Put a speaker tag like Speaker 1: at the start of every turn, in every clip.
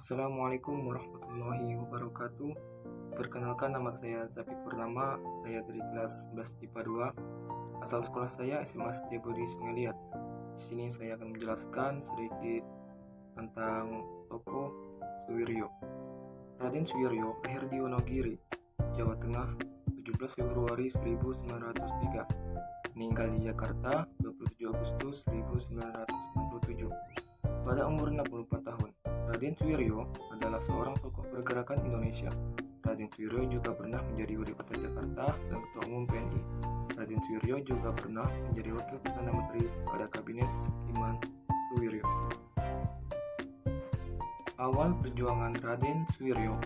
Speaker 1: Assalamualaikum warahmatullahi wabarakatuh. Perkenalkan, nama saya Zafi Purnama. Saya dari kelas 11 IPA 2. Asal sekolah saya SMA Setiabudi Sungai Liat. Di sini saya akan menjelaskan sedikit tentang tokoh Suwiryo. Raden Suwiryo lahir di Wonogiri, Jawa Tengah, 17 Februari 1903. Meninggal di Jakarta 27 Agustus 1967 pada umur 64 tahun. Raden Suwiryo adalah seorang tokoh pergerakan Indonesia. Raden Suwiryo juga pernah menjadi Wali Kota Jakarta dan Ketua Umum PNI. Raden Suwiryo juga pernah menjadi Wakil Perdana Menteri pada Kabinet Sukiman Suwiryo. Awal perjuangan Raden Suwiryo.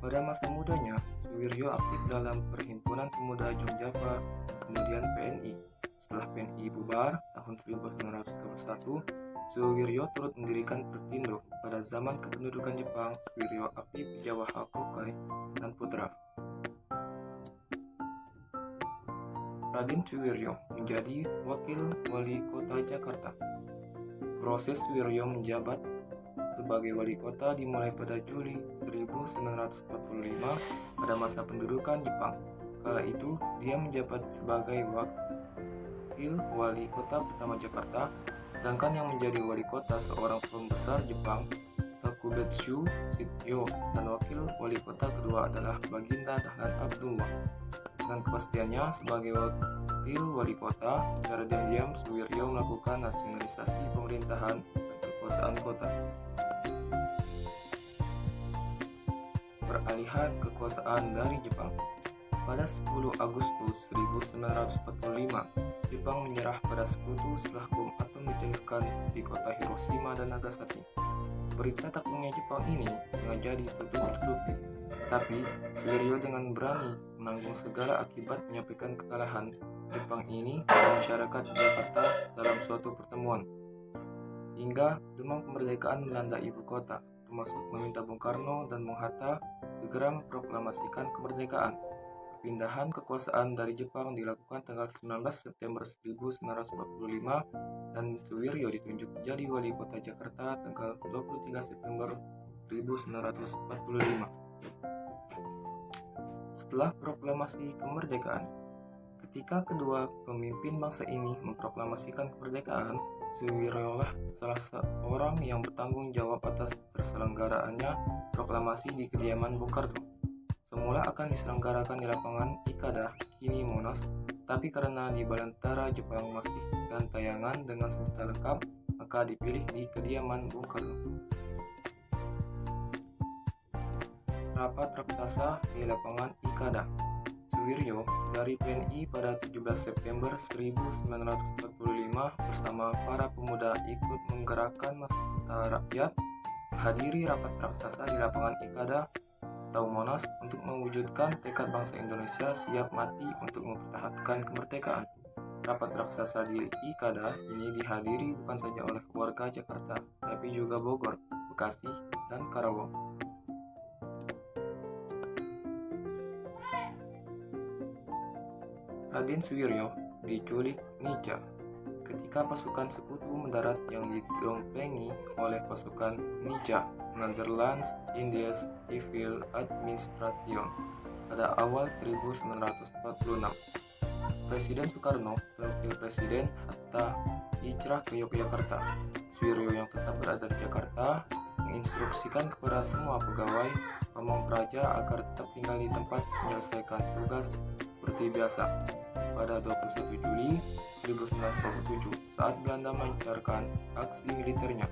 Speaker 1: Pada masa mudanya, Suwiryo aktif dalam Perhimpunan Pemuda Jongjava, kemudian PNI. Setelah PNI bubar tahun 1931, Suwiryo turut mendirikan Pertindo. Pada zaman kependudukan Jepang, Suwiryo aktif di Jawa Hakokai dan Putra. Raden Suwiryo menjadi Wakil Wali Kota Jakarta. Proses Suwiryo menjabat sebagai wali kota dimulai pada Juli 1945 pada masa pendudukan Jepang. Kala itu, dia menjabat sebagai Wakil Wali Kota pertama Jakarta, sedangkan yang menjadi wali kota seorang pembesar Jepang, Takubetsu Shityo, dan wakil wali kota kedua adalah Baginda Dahlan Abdullah. Dengan kepastiannya sebagai wakil wali kota, secara diam-diam Suwiryo melakukan nasionalisasi pemerintahan dan kekuasaan kota. Peralihan kekuasaan dari Jepang. Pada 10 Agustus 1945, Jepang menyerah pada sekutu setelah bom atom ditemukan di kota Hiroshima dan Nagasaki. Berita takluknya Jepang ini sengaja ditutup-tutupi, tapi Suwiryo dengan berani menanggung segala akibat menyampaikan kekalahan Jepang ini pada masyarakat Jakarta dalam suatu pertemuan. Hingga demam kemerdekaan melanda ibu kota, termasuk meminta Bung Karno dan Bung Hatta segera memproklamasikan kemerdekaan. Perpindahan kekuasaan dari Jepang dilakukan tanggal 19 September 1945 dan Suwiryo ditunjuk jadi wali kota Jakarta tanggal 23 September 1945. Setelah proklamasi kemerdekaan, ketika kedua pemimpin bangsa ini memproklamasikan kemerdekaan, Suwiryo lah salah seorang yang bertanggung jawab atas terselenggaraannya proklamasi di kediaman Bung Karno. Semula akan diselenggarakan di lapangan Ikada, kini Monas, tapi karena di Balantara Jepang masih dan tayangan dengan senjata lengkap, maka dipilih di kediaman Bung Karno. Rapat raksasa di lapangan Ikada. Suwiryo dari PNI pada 17 September 1945 bersama para pemuda ikut menggerakkan massa rakyat menghadiri rapat raksasa di lapangan Ikada atau Monas untuk mewujudkan tekad bangsa Indonesia siap mati untuk mempertahankan kemerdekaan. Rapat raksasa di Ikada ini dihadiri bukan saja oleh warga Jakarta, tapi juga Bogor, Bekasi, dan Karawang. Raden Suwiryo diculik Nica. Ketika pasukan sekutu mendarat yang didompengi oleh pasukan Nica, Netherlands Indies Civil Administration, pada awal 1946. Presiden Soekarno dan Wakil Presiden Hatta hijrah ke Yogyakarta. Suwiryo yang tetap berada di Jakarta menginstruksikan kepada semua pegawai Pamong Praja agar tetap tinggal di tempat menyelesaikan tugas seperti biasa. Pada 21 Juli 1947, saat Belanda melancarkan aksi militernya,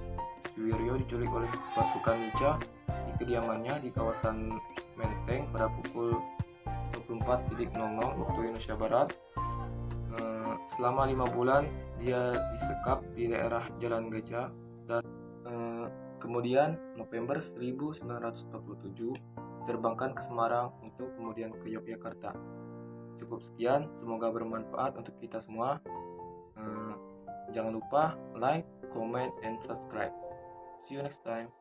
Speaker 1: Suwiryo diculik oleh pasukan Nica di kediamannya di kawasan Menteng pada pukul 24.00 waktu Indonesia Barat. Selama 5 bulan dia disekap di daerah Jalan Gajah dan kemudian November 1947 diterbangkan ke Semarang untuk kemudian ke Yogyakarta. Cukup sekian, semoga bermanfaat untuk kita semua. Jangan lupa like, comment, and subscribe. See you next time.